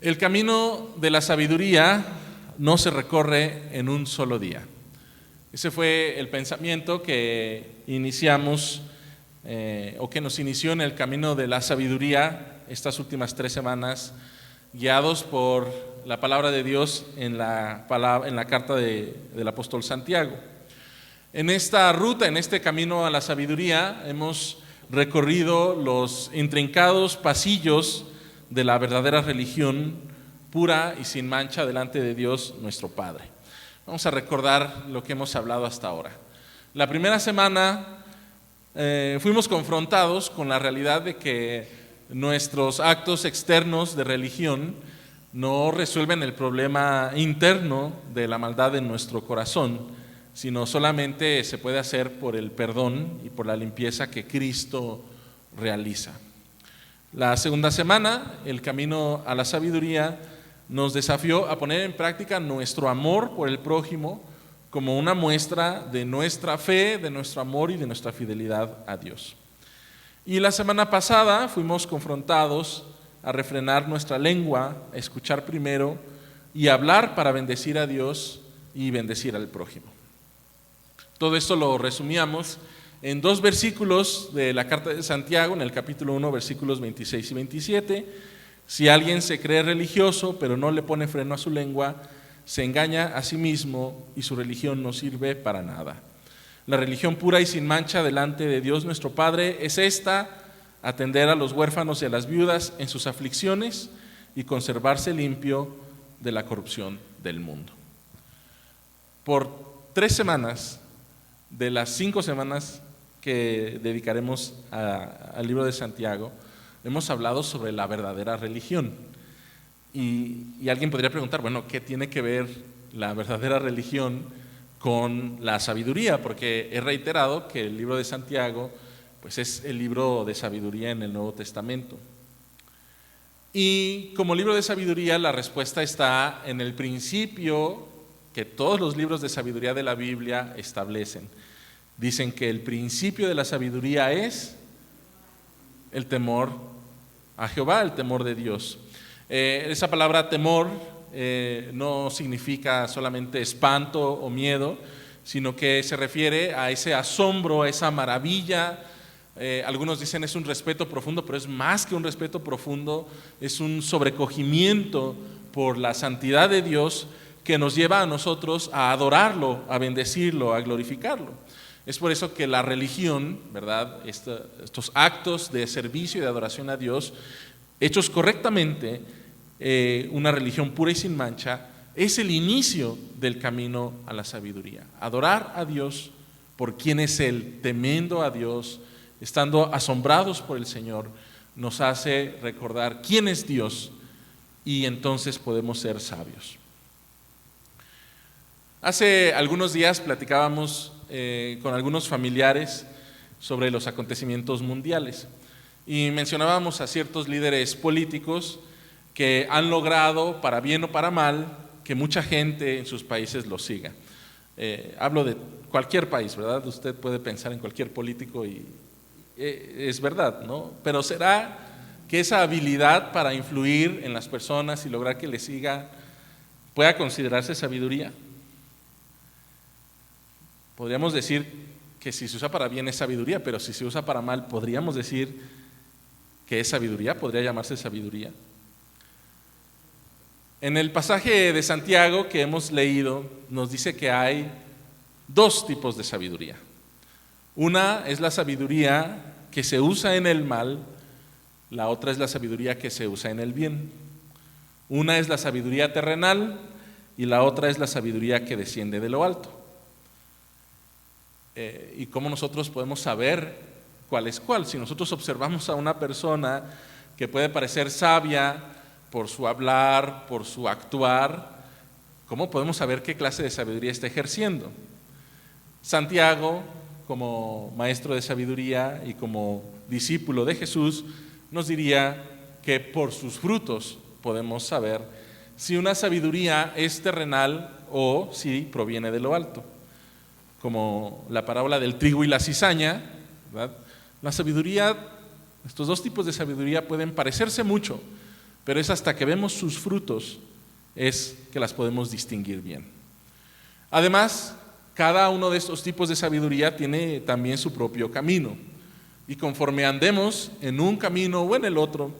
El camino de la sabiduría no se recorre en un solo día. Ese fue el pensamiento que iniciamos o que nos inició en el camino de la sabiduría estas últimas 3 semanas, guiados por la palabra de Dios en la carta del apóstol Santiago. En esta ruta, en este camino a la sabiduría, hemos recorrido los intrincados pasillos de la verdadera religión pura y sin mancha delante de Dios nuestro Padre. Vamos a recordar lo que hemos hablado hasta ahora. La primera semana fuimos confrontados con la realidad de que nuestros actos externos de religión no resuelven el problema interno de la maldad en nuestro corazón, sino solamente se puede hacer por el perdón y por la limpieza que Cristo realiza. La segunda semana, el camino a la sabiduría, nos desafió a poner en práctica nuestro amor por el prójimo como una muestra de nuestra fe, de nuestro amor y de nuestra fidelidad a Dios. Y la semana pasada fuimos confrontados a refrenar nuestra lengua, a escuchar primero y hablar para bendecir a Dios y bendecir al prójimo. Todo esto lo resumíamos en 2 versículos de la carta de Santiago, en el capítulo 1, versículos 26 y 27. Si alguien se cree religioso, pero no le pone freno a su lengua, se engaña a sí mismo y su religión no sirve para nada. La religión pura y sin mancha delante de Dios nuestro Padre es esta: atender a los huérfanos y a las viudas en sus aflicciones y conservarse limpio de la corrupción del mundo. Por 3 semanas, de las 5 semanas que dedicaremos al libro de Santiago, hemos hablado sobre la verdadera religión. Y alguien podría preguntar, bueno, ¿qué tiene que ver la verdadera religión con la sabiduría? Porque he reiterado que el libro de Santiago pues es el libro de sabiduría en el Nuevo Testamento. Y como libro de sabiduría, la respuesta está en el principio que todos los libros de sabiduría de la Biblia establecen. Dicen que el principio de la sabiduría es el temor a Jehová, el temor de Dios. Esa palabra temor no significa solamente espanto o miedo, sino que se refiere a ese asombro, a esa maravilla. Algunos dicen es un respeto profundo, pero es más que un respeto profundo, es un sobrecogimiento por la santidad de Dios que nos lleva a nosotros a adorarlo, a bendecirlo, a glorificarlo. Es por eso que la religión, ¿verdad?, estos actos de servicio y de adoración a Dios, hechos correctamente, una religión pura y sin mancha, es el inicio del camino a la sabiduría. Adorar a Dios por quien es Él, temiendo a Dios, estando asombrados por el Señor, nos hace recordar quién es Dios y entonces podemos ser sabios. Hace algunos días platicábamos con algunos familiares sobre los acontecimientos mundiales y mencionábamos a ciertos líderes políticos que han logrado, para bien o para mal, que mucha gente en sus países los siga. Hablo de cualquier país, ¿verdad? Usted puede pensar en cualquier político y es verdad, ¿no? Pero ¿será que esa habilidad para influir en las personas y lograr que les siga pueda considerarse sabiduría? Podríamos decir que si se usa para bien es sabiduría, pero si se usa para mal, ¿podríamos decir que es sabiduría? ¿Podría llamarse sabiduría? En el pasaje de Santiago que hemos leído, nos dice que hay 2 tipos de sabiduría. Una es la sabiduría que se usa en el mal, la otra es la sabiduría que se usa en el bien. Una es la sabiduría terrenal y la otra es la sabiduría que desciende de lo alto. ¿Y cómo nosotros podemos saber cuál es cuál? Si nosotros observamos a una persona que puede parecer sabia por su hablar, por su actuar, ¿cómo podemos saber qué clase de sabiduría está ejerciendo? Santiago, como maestro de sabiduría y como discípulo de Jesús, nos diría que por sus frutos podemos saber si una sabiduría es terrenal o si proviene de lo alto. Como la parábola del trigo y la cizaña, ¿verdad? La sabiduría, estos 2 tipos de sabiduría pueden parecerse mucho, pero es hasta que vemos sus frutos es que las podemos distinguir bien. Además, cada uno de estos tipos de sabiduría tiene también su propio camino, y conforme andemos en un camino o en el otro,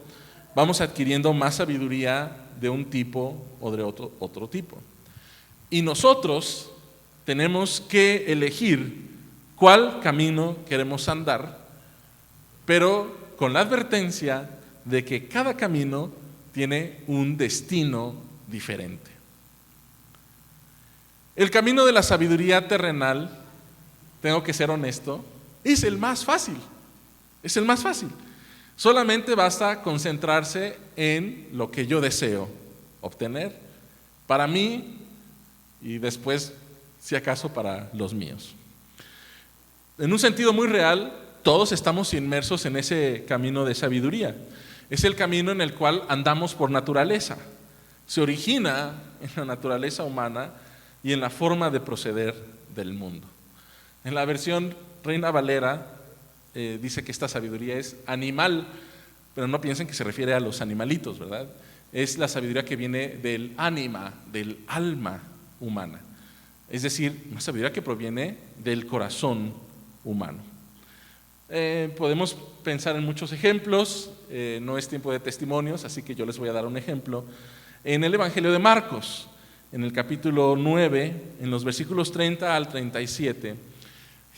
vamos adquiriendo más sabiduría de un tipo o de otro tipo. Y nosotros tenemos que elegir cuál camino queremos andar, pero con la advertencia de que cada camino tiene un destino diferente. El camino de la sabiduría terrenal, tengo que ser honesto, es el más fácil. Es el más fácil. Solamente basta concentrarse en lo que yo deseo obtener para mí y después, si acaso, para los míos. En un sentido muy real, todos estamos inmersos en ese camino de sabiduría. Es el camino en el cual andamos por naturaleza. Se origina en la naturaleza humana y en la forma de proceder del mundo. En la versión Reina Valera dice que esta sabiduría es animal, pero no piensen que se refiere a los animalitos, ¿verdad? Es la sabiduría que viene del ánima, del alma humana. Es decir, una sabiduría que proviene del corazón humano. Podemos pensar en muchos ejemplos, no es tiempo de testimonios, así que yo les voy a dar un ejemplo. En el Evangelio de Marcos, en el capítulo 9, en los versículos 30 al 37,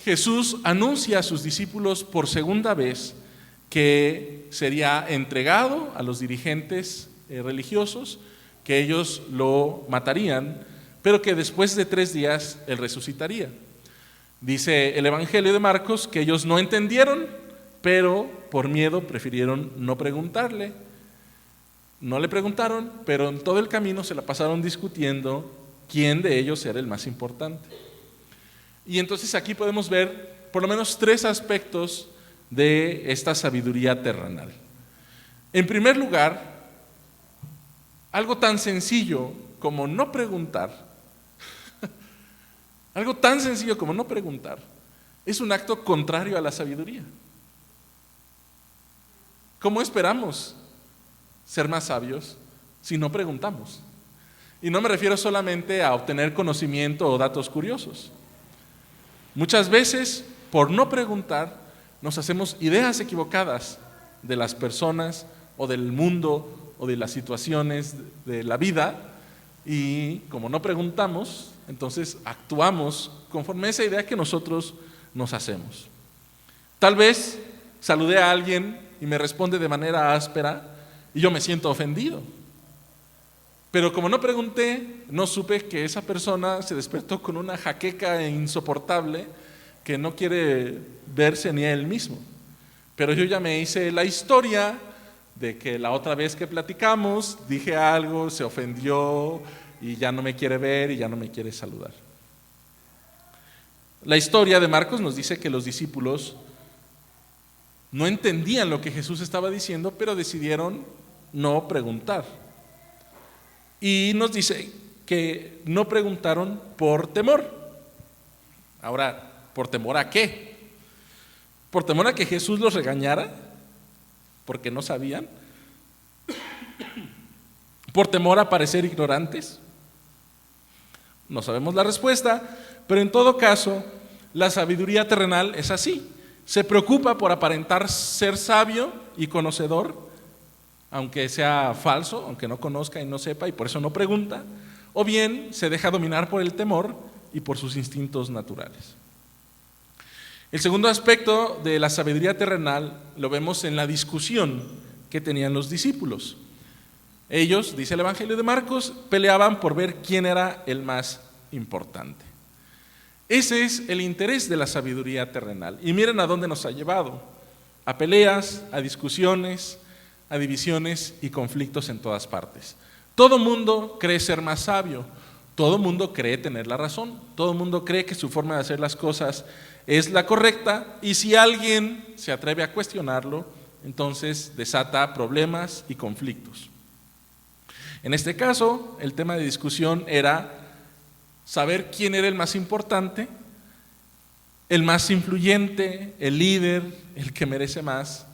Jesús anuncia a sus discípulos por segunda vez que sería entregado a los dirigentes religiosos, que ellos lo matarían, pero que después de 3 días Él resucitaría. Dice el Evangelio de Marcos que ellos no entendieron, pero por miedo prefirieron no preguntarle. No le preguntaron, pero en todo el camino se la pasaron discutiendo quién de ellos era el más importante. Y entonces aquí podemos ver por lo menos 3 aspectos de esta sabiduría terrenal. En primer lugar, algo tan sencillo como no preguntar, algo tan sencillo como no preguntar, es un acto contrario a la sabiduría. ¿Cómo esperamos ser más sabios si no preguntamos? Y no me refiero solamente a obtener conocimiento o datos curiosos. Muchas veces, por no preguntar, nos hacemos ideas equivocadas de las personas o del mundo o de las situaciones de la vida, y como no preguntamos, entonces actuamos conforme a esa idea que nosotros nos hacemos. Tal vez saludé a alguien y me responde de manera áspera y yo me siento ofendido. Pero como no pregunté, no supe que esa persona se despertó con una jaqueca insoportable que no quiere verse ni a él mismo. Pero yo ya me hice la historia de que la otra vez que platicamos dije algo, se ofendió y ya no me quiere ver y ya no me quiere saludar. La historia de Marcos nos dice que los discípulos no entendían lo que Jesús estaba diciendo, pero decidieron no preguntar. Y nos dice que no preguntaron por temor. Ahora, ¿por temor a qué? ¿Por temor a que Jesús los regañara? ¿Porque no sabían? ¿Por temor a parecer ignorantes? No sabemos la respuesta, pero en todo caso, la sabiduría terrenal es así. Se preocupa por aparentar ser sabio y conocedor, aunque sea falso, aunque no conozca y no sepa, y por eso no pregunta, o bien se deja dominar por el temor y por sus instintos naturales. El segundo aspecto de la sabiduría terrenal lo vemos en la discusión que tenían los discípulos. Ellos, dice el Evangelio de Marcos, peleaban por ver quién era el más importante. Ese es el interés de la sabiduría terrenal. Y miren a dónde nos ha llevado: a peleas, a discusiones, a divisiones y conflictos en todas partes. Todo mundo cree ser más sabio, todo mundo cree tener la razón, todo mundo cree que su forma de hacer las cosas es la correcta, y si alguien se atreve a cuestionarlo, entonces desata problemas y conflictos. En este caso, el tema de discusión era saber quién era el más importante, el más influyente, el líder, el que merece más.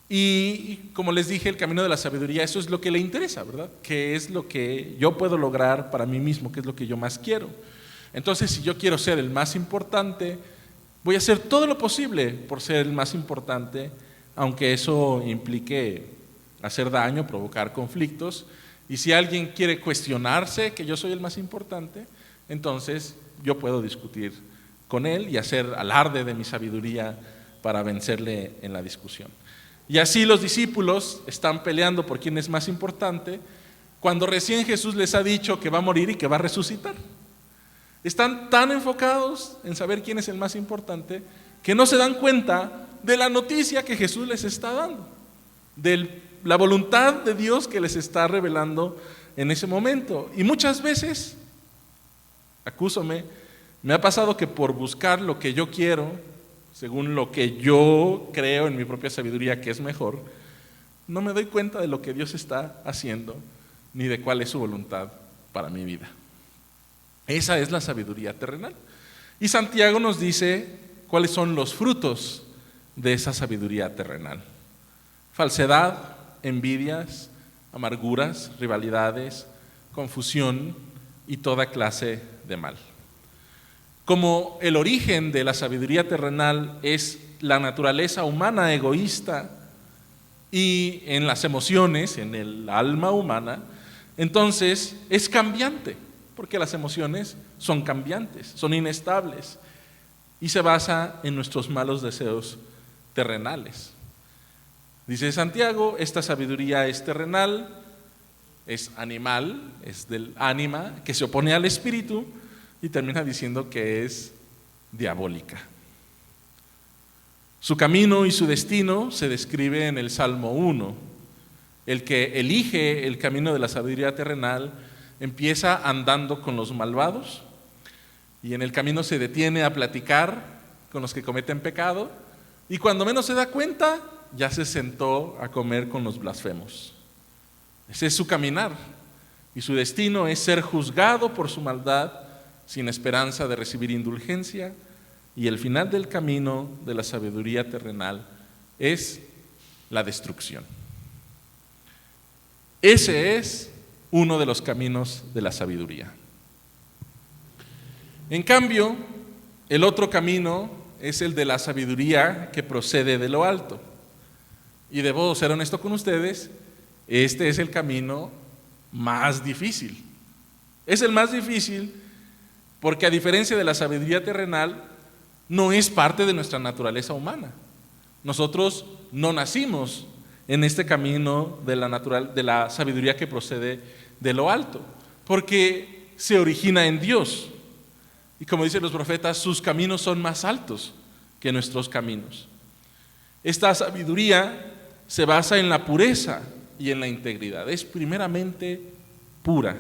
Y como les dije, el camino de la sabiduría, eso es lo que le interesa, ¿verdad? ¿Qué es lo que yo puedo lograr para mí mismo? ¿Qué es lo que yo más quiero? Entonces, si yo quiero ser el más importante, voy a hacer todo lo posible por ser el más importante, aunque eso implique hacer daño, provocar conflictos. Y si alguien quiere cuestionarse que yo soy el más importante, entonces yo puedo discutir con él y hacer alarde de mi sabiduría para vencerle en la discusión. Y así los discípulos están peleando por quién es más importante, cuando recién Jesús les ha dicho que va a morir y que va a resucitar. Están tan enfocados en saber quién es el más importante que no se dan cuenta de la noticia que Jesús les está dando, de la voluntad de Dios que les está revelando en ese momento. Y muchas veces, acúsome, me ha pasado que por buscar lo que yo quiero, según lo que yo creo en mi propia sabiduría que es mejor, no me doy cuenta de lo que Dios está haciendo, ni de cuál es su voluntad para mi vida. Esa es la sabiduría terrenal. Y Santiago nos dice cuáles son los frutos de esa sabiduría terrenal: falsedad, envidias, amarguras, rivalidades, confusión y toda clase de mal. Como el origen de la sabiduría terrenal es la naturaleza humana egoísta y en las emociones, en el alma humana, entonces es cambiante, porque las emociones son cambiantes, son inestables y se basa en nuestros malos deseos terrenales. Dice Santiago, esta sabiduría es terrenal, es animal, es del ánima, que se opone al espíritu, y termina diciendo que es diabólica. Su camino y su destino se describe en el Salmo 1. El que elige el camino de la sabiduría terrenal empieza andando con los malvados y en el camino se detiene a platicar con los que cometen pecado, y cuando menos se da cuenta ya se sentó a comer con los blasfemos. Ese es su caminar, y su destino es ser juzgado por su maldad sin esperanza de recibir indulgencia, y el final del camino de la sabiduría terrenal es la destrucción. Ese es uno de los caminos de la sabiduría. En cambio, el otro camino es el de la sabiduría que procede de lo alto. Y debo ser honesto con ustedes, este es el camino más difícil. Es el más difícil porque, a diferencia de la sabiduría terrenal, no es parte de nuestra naturaleza humana. Nosotros no nacimos en este camino de la sabiduría que procede de lo alto, porque se origina en Dios. Y como dicen los profetas, sus caminos son más altos que nuestros caminos. Esta sabiduría se basa en la pureza y en la integridad. Es primeramente pura.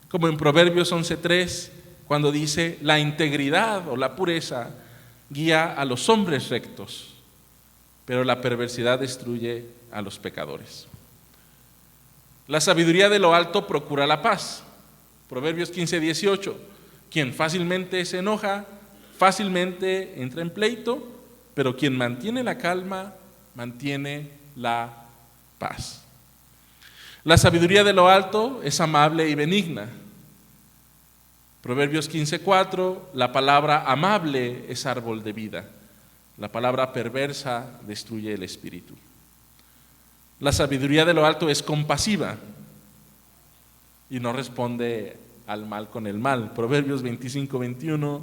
Como en Proverbios 11:3, cuando dice: la integridad o la pureza guía a los hombres rectos, pero la perversidad destruye a los pecadores. La sabiduría de lo alto procura la paz. Proverbios 15:18, quien fácilmente se enoja, fácilmente entra en pleito, pero quien mantiene la calma, mantiene la paz. La sabiduría de lo alto es amable y benigna. Proverbios 15:4, la palabra amable es árbol de vida, la palabra perversa destruye el espíritu. La sabiduría de lo alto es compasiva y no responde al mal con el mal. Proverbios 25:21,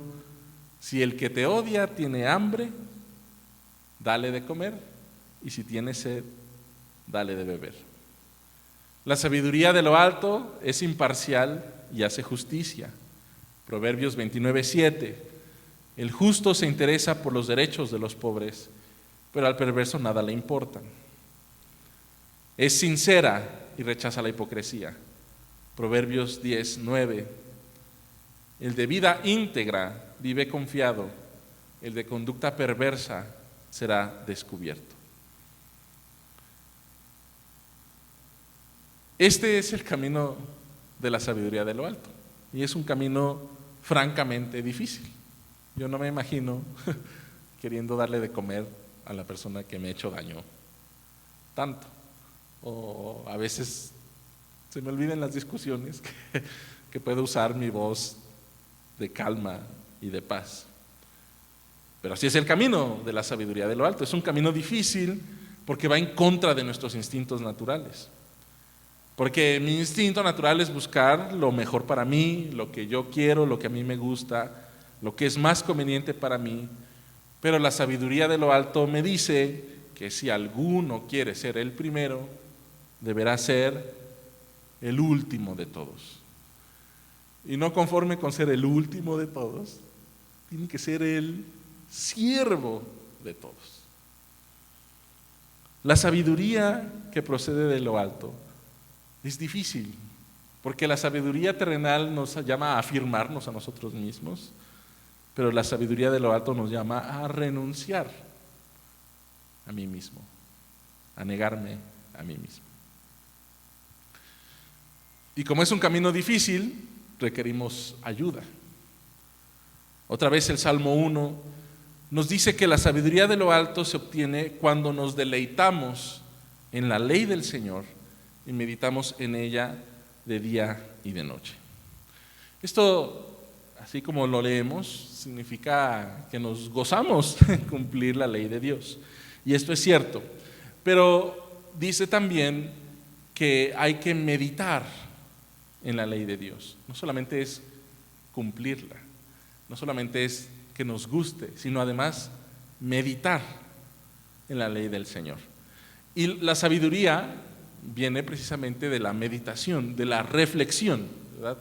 si el que te odia tiene hambre, dale de comer, y si tiene sed, dale de beber. La sabiduría de lo alto es imparcial y hace justicia. Proverbios 29:7, el justo se interesa por los derechos de los pobres, pero al perverso nada le importa. Es sincera y rechaza la hipocresía. Proverbios 10:9, el de vida íntegra vive confiado, el de conducta perversa será descubierto. Este es el camino de la sabiduría de lo alto, y es un camino francamente difícil. Yo no me imagino queriendo darle de comer a la persona que me ha hecho daño tanto. O a veces se me olvidan las discusiones que puedo usar mi voz de calma y de paz. Pero así es el camino de la sabiduría de lo alto. Es un camino difícil porque va en contra de nuestros instintos naturales. Porque mi instinto natural es buscar lo mejor para mí, lo que yo quiero, lo que a mí me gusta, lo que es más conveniente para mí. Pero la sabiduría de lo alto me dice que si alguno quiere ser el primero, deberá ser el último de todos. Y no conforme con ser el último de todos, tiene que ser el siervo de todos. La sabiduría que procede de lo alto es difícil, porque la sabiduría terrenal nos llama a afirmarnos a nosotros mismos, pero la sabiduría de lo alto nos llama a renunciar a mí mismo, a negarme a mí mismo. Y como es un camino difícil, requerimos ayuda. Otra vez el Salmo 1 nos dice que la sabiduría de lo alto se obtiene cuando nos deleitamos en la ley del Señor y meditamos en ella de día y de noche. Esto, así como lo leemos, significa que nos gozamos en cumplir la ley de Dios. Y esto es cierto, pero dice también que hay que meditar en la ley de Dios. No solamente es cumplirla, no solamente es que nos guste, sino además meditar en la ley del Señor. Y la sabiduría viene precisamente de la meditación, de la reflexión, ¿verdad?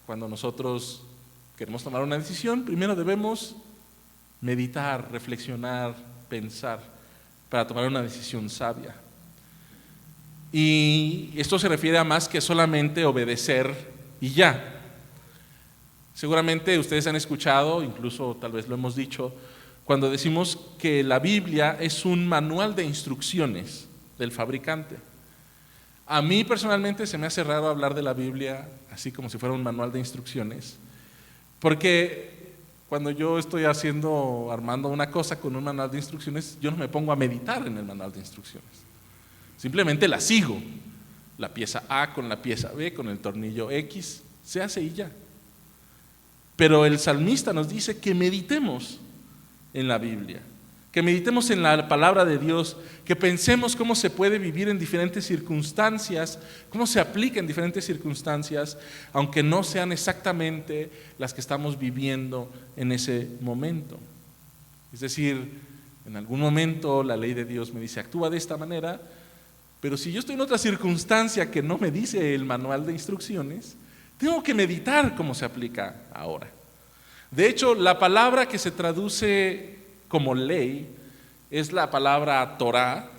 Cuando nosotros queremos tomar una decisión, primero debemos meditar, reflexionar, pensar, para tomar una decisión sabia. Y esto se refiere a más que solamente obedecer y ya. Seguramente ustedes han escuchado, incluso tal vez lo hemos dicho, cuando decimos que la Biblia es un manual de instrucciones del fabricante. A mí personalmente se me hace raro hablar de la Biblia así como si fuera un manual de instrucciones, porque cuando yo estoy armando una cosa con un manual de instrucciones, yo no me pongo a meditar en el manual de instrucciones. Simplemente la sigo. La pieza A con la pieza B, con el tornillo X, se hace y ya. Pero el salmista nos dice que meditemos en la Biblia, que meditemos en la palabra de Dios, que pensemos cómo se puede vivir en diferentes circunstancias, cómo se aplica en diferentes circunstancias, aunque no sean exactamente las que estamos viviendo en ese momento. Es decir, en algún momento la ley de Dios me dice, actúa de esta manera, pero si yo estoy en otra circunstancia que no me dice el manual de instrucciones, tengo que meditar cómo se aplica ahora. De hecho, la palabra que se traduce como ley es la palabra Torah,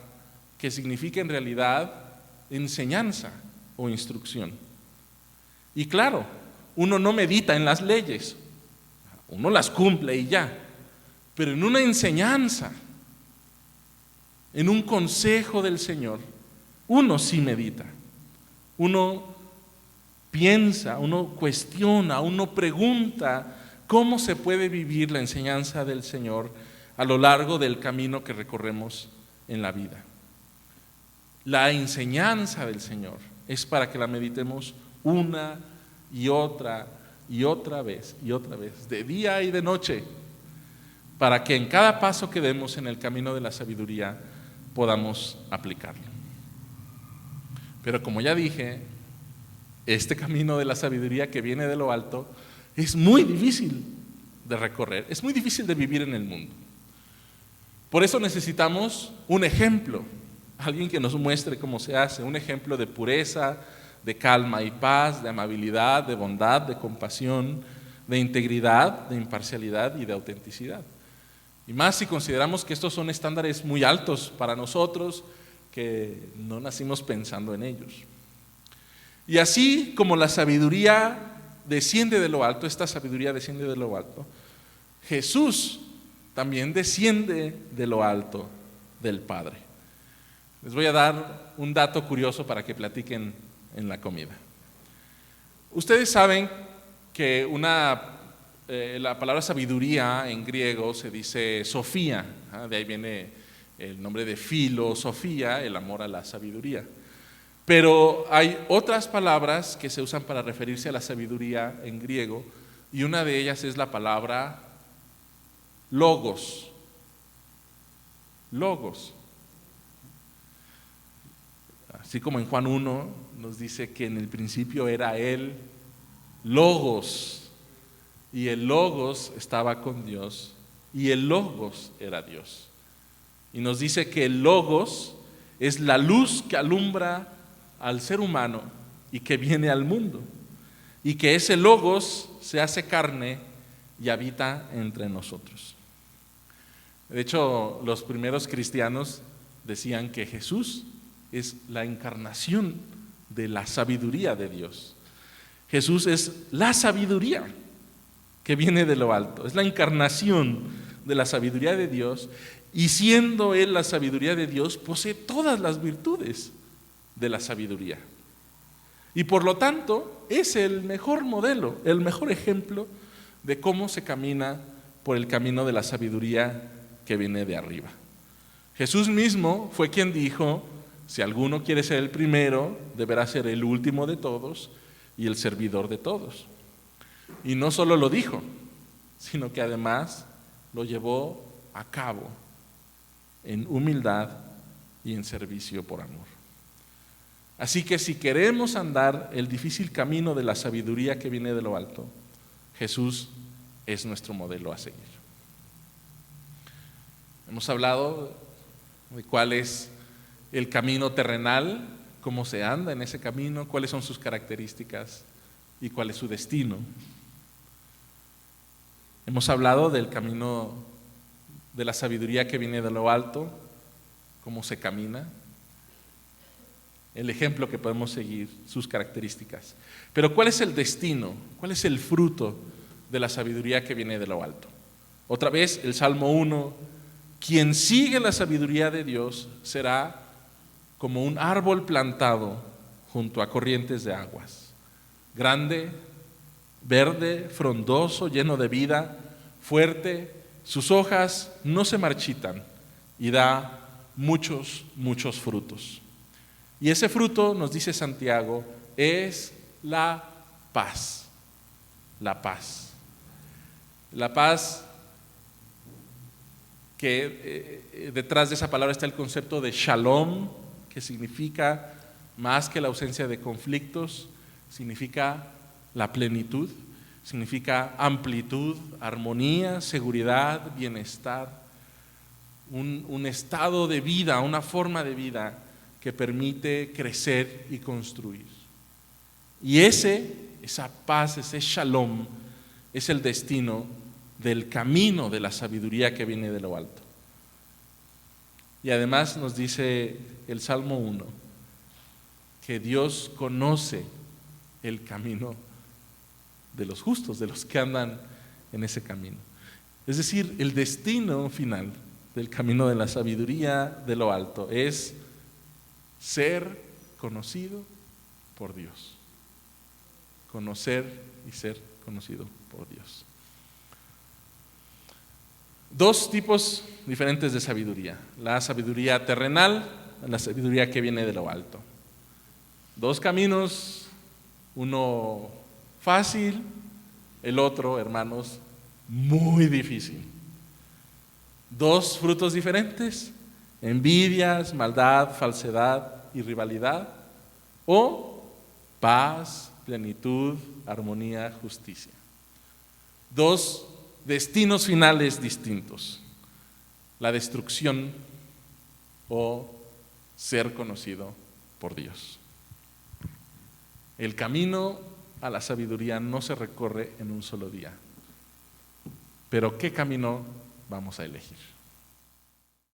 que significa en realidad enseñanza o instrucción. Y claro, uno no medita en las leyes, uno las cumple y ya, pero en una enseñanza, en un consejo del Señor, uno sí medita, uno piensa, uno cuestiona, uno pregunta cómo se puede vivir la enseñanza del Señor a lo largo del camino que recorremos en la vida. La enseñanza del Señor es para que la meditemos una y otra vez, de día y de noche, para que en cada paso que demos en el camino de la sabiduría podamos aplicarlo. Pero como ya dije, este camino de la sabiduría que viene de lo alto es muy difícil de recorrer, es muy difícil de vivir en el mundo. Por eso necesitamos un ejemplo, alguien que nos muestre cómo se hace, un ejemplo de pureza, de calma y paz, de amabilidad, de bondad, de compasión, de integridad, de imparcialidad y de autenticidad. Y más si consideramos que estos son estándares muy altos para nosotros, que no nacimos pensando en ellos. Y así como la sabiduría desciende de lo alto, esta sabiduría desciende de lo alto, Jesús también desciende de lo alto del Padre. Les voy a dar un dato curioso para que platiquen en la comida. Ustedes saben que la palabra sabiduría en griego se dice Sofía, de ahí viene el nombre de filosofía, el amor a la sabiduría. Pero hay otras palabras que se usan para referirse a la sabiduría en griego, y una de ellas es la palabra logos. Logos. Así como en Juan 1 nos dice que en el principio era el logos, y el logos estaba con Dios, y el logos era Dios. Y nos dice que el logos es la luz que alumbra al ser humano y que viene al mundo, y que ese logos se hace carne y habita entre nosotros. De hecho, los primeros cristianos decían que Jesús es la encarnación de la sabiduría de Dios. Jesús es la sabiduría que viene de lo alto, es la encarnación de la sabiduría de Dios, y siendo Él la sabiduría de Dios, posee todas las virtudes de la sabiduría. Y por lo tanto, es el mejor modelo, el mejor ejemplo de cómo se camina por el camino de la sabiduría que viene de arriba. Jesús mismo fue quien dijo: si alguno quiere ser el primero, deberá ser el último de todos y el servidor de todos. Y no solo lo dijo, sino que además lo llevó a cabo en humildad y en servicio por amor. Así que si queremos andar el difícil camino de la sabiduría que viene de lo alto, Jesús es nuestro modelo a seguir. Hemos hablado de cuál es el camino terrenal, cómo se anda en ese camino, cuáles son sus características y cuál es su destino. Hemos hablado del camino de la sabiduría que viene de lo alto, cómo se camina, el ejemplo que podemos seguir, sus características. Pero ¿cuál es el destino? ¿Cuál es el fruto de la sabiduría que viene de lo alto? Otra vez, el Salmo 1, quien sigue la sabiduría de Dios será como un árbol plantado junto a corrientes de aguas, grande, verde, frondoso, lleno de vida, fuerte, sus hojas no se marchitan y da muchos, muchos frutos. Y ese fruto, nos dice Santiago, es la paz. La paz. La paz que detrás de esa palabra está el concepto de shalom, que significa más que la ausencia de conflictos, significa la plenitud, significa amplitud, armonía, seguridad, bienestar, un estado de vida, una forma de vida que permite crecer y construir. Y esa paz, ese shalom, es el destino del camino de la sabiduría que viene de lo alto. Y además nos dice el Salmo 1 que Dios conoce el camino de los justos, de los que andan en ese camino. Es decir, el destino final del camino de la sabiduría de lo alto es ser conocido por Dios. Conocer y ser conocido por Dios. Dos tipos diferentes de sabiduría: la sabiduría terrenal, la sabiduría que viene de lo alto. Dos caminos, uno fácil, el otro, hermanos, muy difícil. Dos frutos diferentes: envidias, maldad, falsedad y rivalidad, o paz, plenitud, armonía, justicia. Dos destinos finales distintos: la destrucción o ser conocido por Dios. El camino a la sabiduría no se recorre en un solo día. Pero ¿qué camino vamos a elegir?